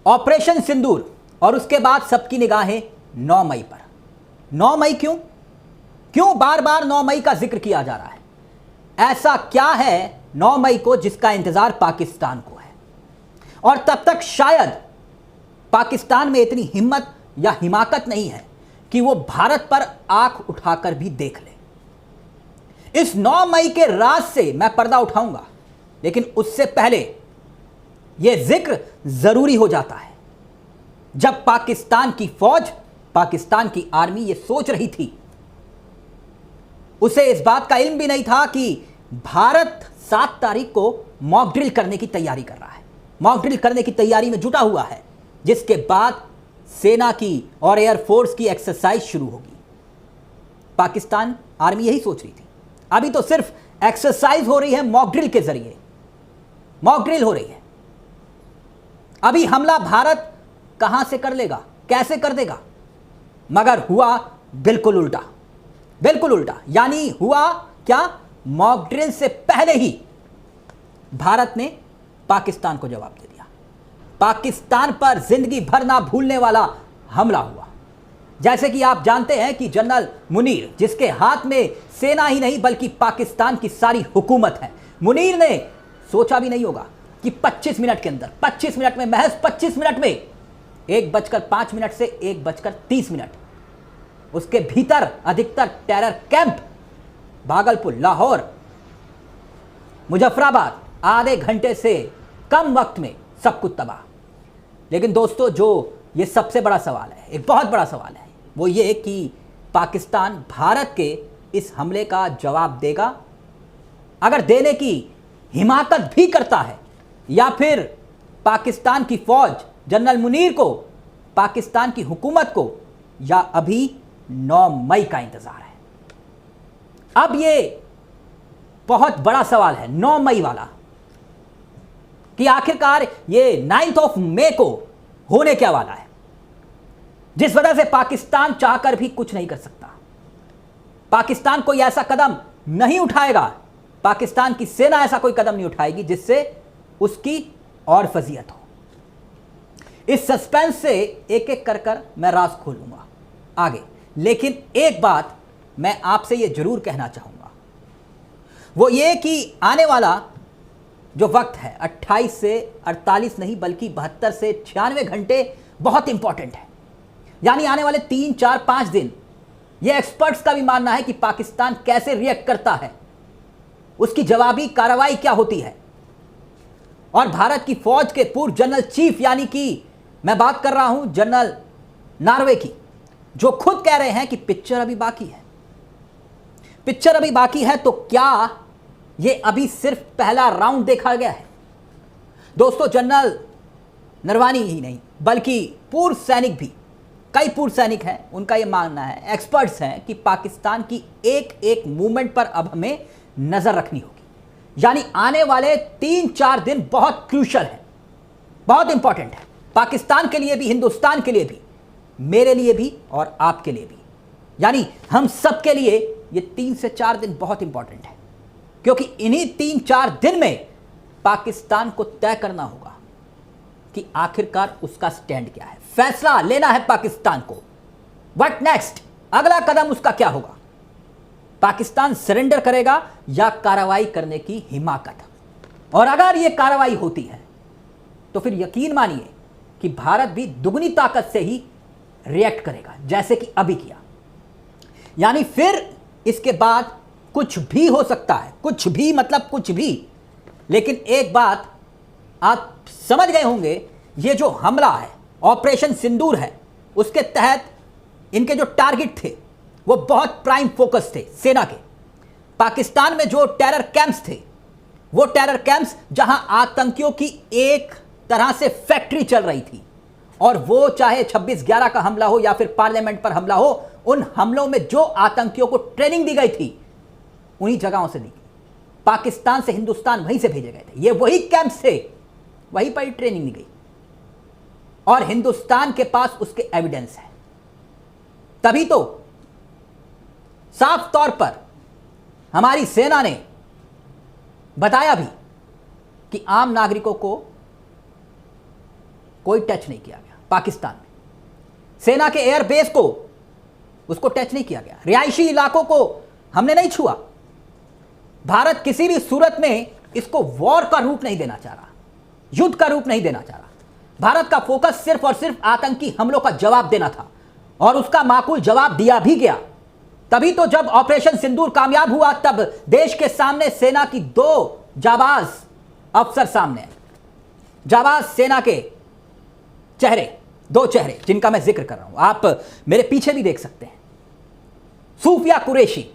Operation सिंदूर और उसके बाद सबकी निगाहें 9 मई पर। 9 मई क्यों क्यों बार बार 9 मई का जिक्र किया जा रहा है? ऐसा क्या है 9 मई को जिसका इंतजार पाकिस्तान को है? और तब तक शायद पाकिस्तान में इतनी हिम्मत या हिमाकत नहीं है कि वो भारत पर आंख उठाकर भी देख ले। इस 9 मई के राज से मैं पर्दा उठाऊंगा, लेकिन उससे पहले यह जिक्र जरूरी हो जाता है जब पाकिस्तान की फौज, पाकिस्तान की आर्मी यह सोच रही थी, उसे इस बात का इल्म भी नहीं था कि भारत 7 तारीख को मॉक ड्रिल करने की तैयारी कर रहा है, मॉक ड्रिल करने की तैयारी में जुटा हुआ है, जिसके बाद सेना की और एयरफोर्स की एक्सरसाइज शुरू होगी। पाकिस्तान आर्मी यही सोच रही थी। अभी तो सिर्फ एक्सरसाइज हो रही है, मॉक ड्रिल के जरिए मॉक ड्रिल हो रही है। अभी हमला भारत कहां से कर लेगा, कैसे कर देगा? मगर हुआ बिल्कुल उल्टा, बिल्कुल उल्टा। यानी हुआ क्या? मॉक ड्रिल से पहले ही भारत ने पाकिस्तान को जवाब दे दिया। पाकिस्तान पर जिंदगी भर ना भूलने वाला हमला हुआ। जैसे कि आप जानते हैं कि जनरल मुनीर, जिसके हाथ में सेना ही नहीं बल्कि पाकिस्तान की सारी हुकूमत है, मुनीर ने सोचा भी नहीं होगा कि 25 मिनट के अंदर, 25 मिनट में, महज 25 मिनट में 1:05 से 1:30 उसके भीतर अधिकतर टेरर कैंप भागलपुर, लाहौर, मुजफ्फराबाद, आधे घंटे से कम वक्त में सब कुछ तबाह। लेकिन दोस्तों, जो ये सबसे बड़ा सवाल है, एक बहुत बड़ा सवाल है, वो ये कि पाकिस्तान भारत के इस हमले का जवाब देगा? अगर देने की हिमाकत भी करता है, या फिर पाकिस्तान की फौज जनरल मुनीर को, पाकिस्तान की हुकूमत को, या अभी 9 मई का इंतजार है? अब ये बहुत बड़ा सवाल है 9 मई वाला, कि आखिरकार ये 9 मई को होने क्या वाला है, जिस वजह से पाकिस्तान चाहकर भी कुछ नहीं कर सकता। पाकिस्तान कोई ऐसा कदम नहीं उठाएगा, पाकिस्तान की सेना ऐसा कोई कदम नहीं उठाएगी जिससे उसकी और फजीयत हो। इस सस्पेंस से एक एक कर मैं राज खोलूंगा आगे। लेकिन एक बात मैं आपसे यह जरूर कहना चाहूंगा, वो ये कि आने वाला जो वक्त है 28 से 48 नहीं बल्कि 72 से 96 घंटे बहुत इंपॉर्टेंट है। यानी आने वाले 3, 4, 5 दिन, ये एक्सपर्ट्स का भी मानना है कि पाकिस्तान कैसे रिएक्ट करता है, उसकी जवाबी कार्रवाई क्या होती है। और भारत की फौज के पूर्व जनरल चीफ, यानी कि मैं बात कर रहा हूं जनरल नारवे की, जो खुद कह रहे हैं कि पिक्चर अभी बाकी है, पिक्चर अभी बाकी है। तो क्या ये अभी सिर्फ पहला राउंड देखा गया है? दोस्तों, जनरल नरवानी ही नहीं बल्कि पूर्व सैनिक भी, कई पूर्व सैनिक हैं, उनका यह मानना है, एक्सपर्ट्स हैं, कि पाकिस्तान की एक एक मूवमेंट पर अब हमें नजर रखनी होगी। यानी आने वाले 3-4 दिन बहुत क्रूशल है, बहुत इंपॉर्टेंट है, पाकिस्तान के लिए भी, हिंदुस्तान के लिए भी, मेरे लिए भी और आपके लिए भी। यानी हम सब के लिए ये 3 से 4 दिन बहुत इंपॉर्टेंट है, क्योंकि इन्हीं 3-4 दिन में पाकिस्तान को तय करना होगा कि आखिरकार उसका स्टैंड क्या है। फैसला लेना है पाकिस्तान को। What next? अगला कदम उसका क्या होगा? पाकिस्तान सरेंडर करेगा या कार्रवाई करने की हिमाकत? और अगर यह कार्रवाई होती है तो फिर यकीन मानिए कि भारत भी दुगनी ताकत से ही रिएक्ट करेगा, जैसे कि अभी किया। यानी फिर इसके बाद कुछ भी हो सकता है, कुछ भी मतलब कुछ भी। लेकिन एक बात आप समझ गए होंगे, ये जो हमला है, ऑपरेशन सिंदूर है, उसके तहत इनके जो टारगेट थे वो बहुत प्राइम फोकस थे सेना के। पाकिस्तान में जो टेरर कैंप्स थे, वो टेरर कैंप्स जहां आतंकियों की एक तरह से फैक्ट्री चल रही थी, और वो चाहे 26/11 का हमला हो या फिर पार्लियामेंट पर हमला हो, उन हमलों में जो आतंकियों को ट्रेनिंग दी गई थी उन्हीं जगहों से दी गई। पाकिस्तान से हिंदुस्तान वहीं से भेजे गए थे, ये वही कैंप्स थे, वहीं पर ही ट्रेनिंग दी गई, और हिंदुस्तान के पास उसके एविडेंस है। तभी तो साफ तौर पर हमारी सेना ने बताया भी कि आम नागरिकों को कोई टच नहीं किया गया पाकिस्तान में। सेना के एयरबेस को उसको टच नहीं किया गया, रिहायशी इलाकों को हमने नहीं छुआ। भारत किसी भी सूरत में इसको वॉर का रूप नहीं देना चाह रहा, युद्ध का रूप नहीं देना चाह रहा। भारत का फोकस सिर्फ और सिर्फ आतंकी हमलों का जवाब देना था और उसका माकूल जवाब दिया भी गया। तभी तो जब ऑपरेशन सिंदूर कामयाब हुआ तब देश के सामने सेना की 2 जाबाज अफसर सामने आए। जाबाज सेना के चेहरे, 2 चेहरे जिनका मैं जिक्र कर रहा हूं, आप मेरे पीछे भी देख सकते हैं। सूफिया कुरैशी,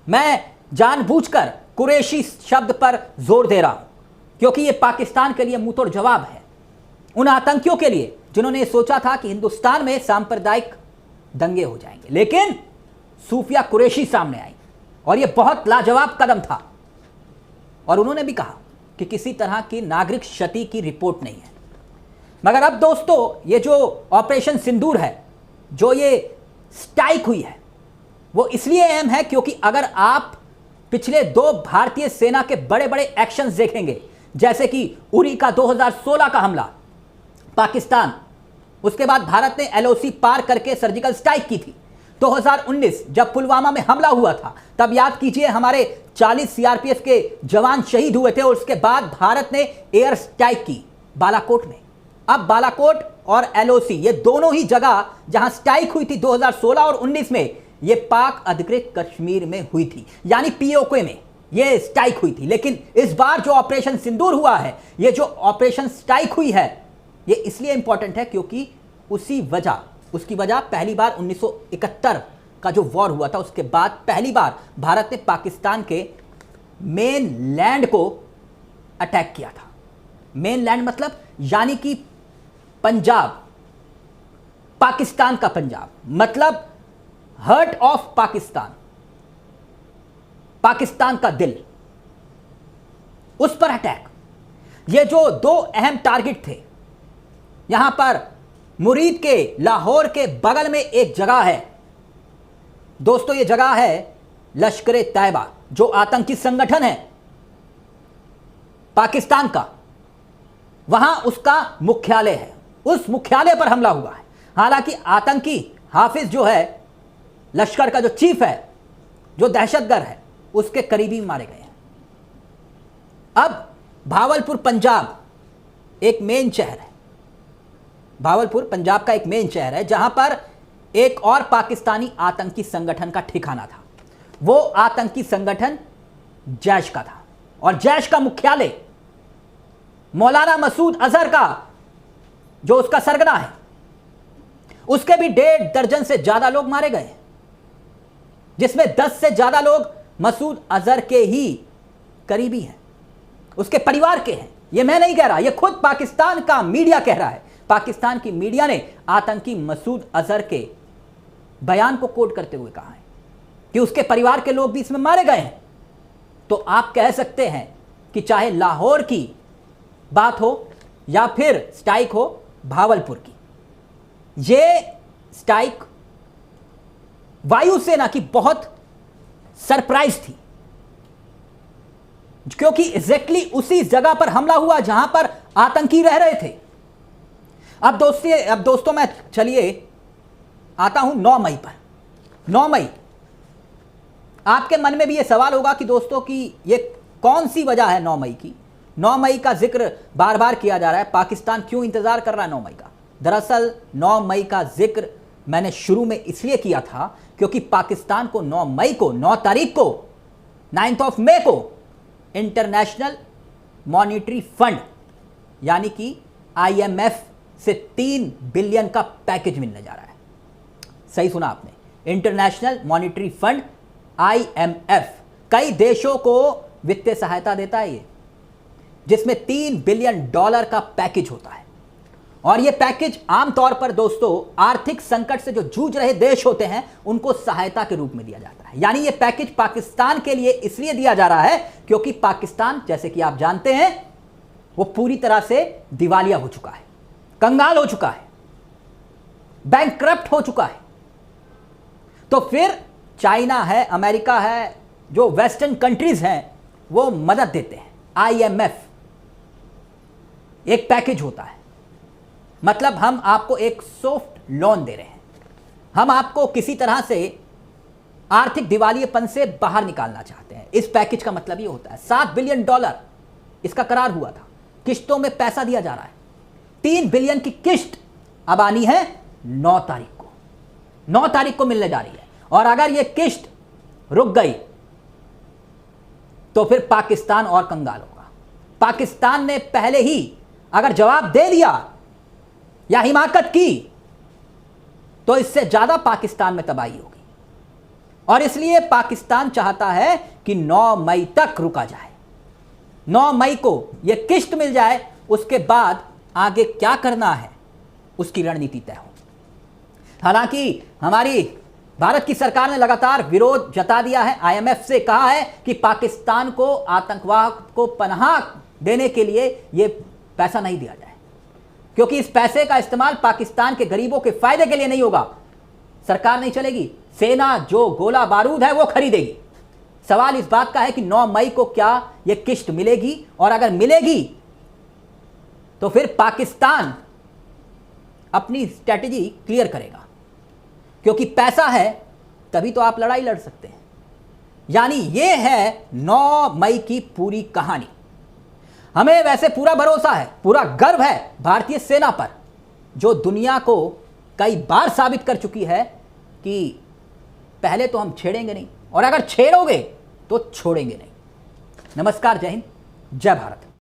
मैं जानबूझकर कुरैशी शब्द पर जोर दे रहा हूं क्योंकि यह पाकिस्तान के लिए मुंहतोड़ जवाब है उन आतंकियों के लिए जिन्होंने सोचा था कि हिंदुस्तान में सांप्रदायिक दंगे हो जाएंगे, लेकिन सूफिया कुरैशी सामने आई और यह बहुत लाजवाब कदम था। और उन्होंने भी कहा कि किसी तरह की नागरिक क्षति की रिपोर्ट नहीं है। मगर अब दोस्तों, ये जो ऑपरेशन सिंदूर है, जो ये स्ट्राइक हुई है, वो इसलिए अहम है क्योंकि अगर आप पिछले 2 भारतीय सेना के बड़े बड़े एक्शंस देखेंगे, जैसे कि उरी का 2016 का हमला पाकिस्तान, उसके बाद भारत ने एलओसी पार करके सर्जिकल स्ट्राइक की थी। 2019 जब पुलवामा में हमला हुआ था, तब याद कीजिए हमारे 40 सीआरपीएफ के जवान शहीद हुए थे और उसके बाद भारत ने एयर स्ट्राइक की बालाकोट में। अब बालाकोट और एलओसी, ये दोनों ही जगह जहां स्ट्राइक हुई थी 2016 और 19 में, ये पाक अधिकृत कश्मीर में हुई थी, यानी पीओके में ये स्ट्राइक हुई थी। लेकिन इस बार जो ऑपरेशन सिंदूर हुआ है, ये जो ऑपरेशन स्ट्राइक हुई है, ये इसलिए इंपॉर्टेंट है क्योंकि उसकी वजह पहली बार 1971 का जो वॉर हुआ था, उसके बाद पहली बार भारत ने पाकिस्तान के मेन लैंड को अटैक किया था। मेन लैंड मतलब यानी कि पंजाब, पाकिस्तान का पंजाब, मतलब हार्ट ऑफ पाकिस्तान, पाकिस्तान का दिल, उस पर अटैक। ये जो 2 अहम टारगेट थे, यहां पर मुरीद के लाहौर के बगल में एक जगह है दोस्तों, ये जगह है लश्कर तैयबा, जो आतंकी संगठन है पाकिस्तान का, वहां उसका मुख्यालय है। उस मुख्यालय पर हमला हुआ है। हालांकि आतंकी हाफिज जो है, लश्कर का जो चीफ है, जो दहशतगर्द है, उसके करीबी मारे गए हैं। अब भावलपुर पंजाब एक मेन शहर है, भावलपुर पंजाब का एक मेन शहर है, जहां पर एक और पाकिस्तानी आतंकी संगठन का ठिकाना था। वो आतंकी संगठन जैश का था और जैश का मुख्यालय मौलाना मसूद अजहर का, जो उसका सरगना है, उसके भी 1.5 दर्जन से ज्यादा लोग मारे गए, जिसमें 10 से ज्यादा लोग मसूद अजहर के ही करीबी हैं, उसके परिवार के हैं। यह मैं नहीं कह रहा, यह खुद पाकिस्तान का मीडिया कह रहा है। पाकिस्तान की मीडिया ने आतंकी मसूद अजहर के बयान को कोट करते हुए कहा है कि उसके परिवार के लोग भी इसमें मारे गए हैं। तो आप कह सकते हैं कि चाहे लाहौर की बात हो या फिर स्ट्राइक हो भावलपुर की, यह स्ट्राइक वायुसेना की बहुत सरप्राइज थी, क्योंकि एग्जैक्टली उसी जगह पर हमला हुआ जहां पर आतंकी रह रहे थे। अब दोस्तों मैं चलिए आता हूं 9 मई पर। 9 मई, आपके मन में भी यह सवाल होगा कि दोस्तों कि यह कौन सी वजह है 9 मई की। 9 मई का जिक्र बार बार किया जा रहा है, पाकिस्तान क्यों इंतजार कर रहा है 9 मई का। दरअसल 9 मई का जिक्र मैंने शुरू में इसलिए किया था क्योंकि पाकिस्तान को 9 मई को, 9 तारीख को, 9th of May को इंटरनेशनल मॉनिटरी फंड यानी कि IMF से 3 बिलियन का पैकेज मिलने जा रहा है। सही सुना आपने, इंटरनेशनल मॉनिटरी फंड IMF कई देशों को वित्तीय सहायता देता है ये, जिसमें $3 बिलियन का पैकेज होता है। और यह पैकेज आमतौर पर दोस्तों आर्थिक संकट से जो जूझ रहे देश होते हैं उनको सहायता के रूप में दिया जाता है। यानी यह पैकेज पाकिस्तान के लिए इसलिए दिया जा रहा है क्योंकि पाकिस्तान, जैसे कि आप जानते हैं, वो पूरी तरह से दिवालिया हो चुका है, कंगाल हो चुका है, बैंकक्रप्ट हो चुका है। तो फिर चाइना है, अमेरिका है, जो वेस्टर्न कंट्रीज हैं, वो मदद देते हैं। IMF एक पैकेज होता है मतलब हम आपको एक सॉफ्ट लोन दे रहे हैं, हम आपको किसी तरह से आर्थिक दिवालियेपन से बाहर निकालना चाहते हैं। इस पैकेज का मतलब ये होता है। $7 बिलियन इसका करार हुआ था, किश्तों में पैसा दिया जा रहा है। 3 बिलियन की किश्त अब आनी है 9 तारीख को, 9 तारीख को मिलने जा रही है। और अगर यह किश्त रुक गई तो फिर पाकिस्तान और कंगाल होगा। पाकिस्तान ने पहले ही अगर जवाब दे दिया या हिमाकत की तो इससे ज्यादा पाकिस्तान में तबाही होगी। और इसलिए पाकिस्तान चाहता है कि 9 मई तक रुका जाए, 9 मई को यह किश्त मिल जाए, उसके बाद आगे क्या करना है उसकी रणनीति तय हो। हालांकि हमारी भारत की सरकार ने लगातार विरोध जता दिया है, आईएमएफ से कहा है कि पाकिस्तान को आतंकवाद को पनाह देने के लिए यह पैसा नहीं दिया जाए, क्योंकि इस पैसे का इस्तेमाल पाकिस्तान के गरीबों के फायदे के लिए नहीं होगा। सरकार नहीं चलेगी, सेना जो गोला बारूद है वो खरीदेगी। सवाल इस बात का है कि 9 मई को क्या यह किश्त मिलेगी, और अगर मिलेगी तो फिर पाकिस्तान अपनी स्ट्रैटेजी क्लियर करेगा, क्योंकि पैसा है तभी तो आप लड़ाई लड़ सकते हैं। यानी यह है 9 मई की पूरी कहानी। हमें वैसे पूरा भरोसा है, पूरा गर्व है भारतीय सेना पर, जो दुनिया को कई बार साबित कर चुकी है कि पहले तो हम छेड़ेंगे नहीं, और अगर छेड़ोगे तो छोड़ेंगे नहीं। नमस्कार, जय हिंद, जय भारत।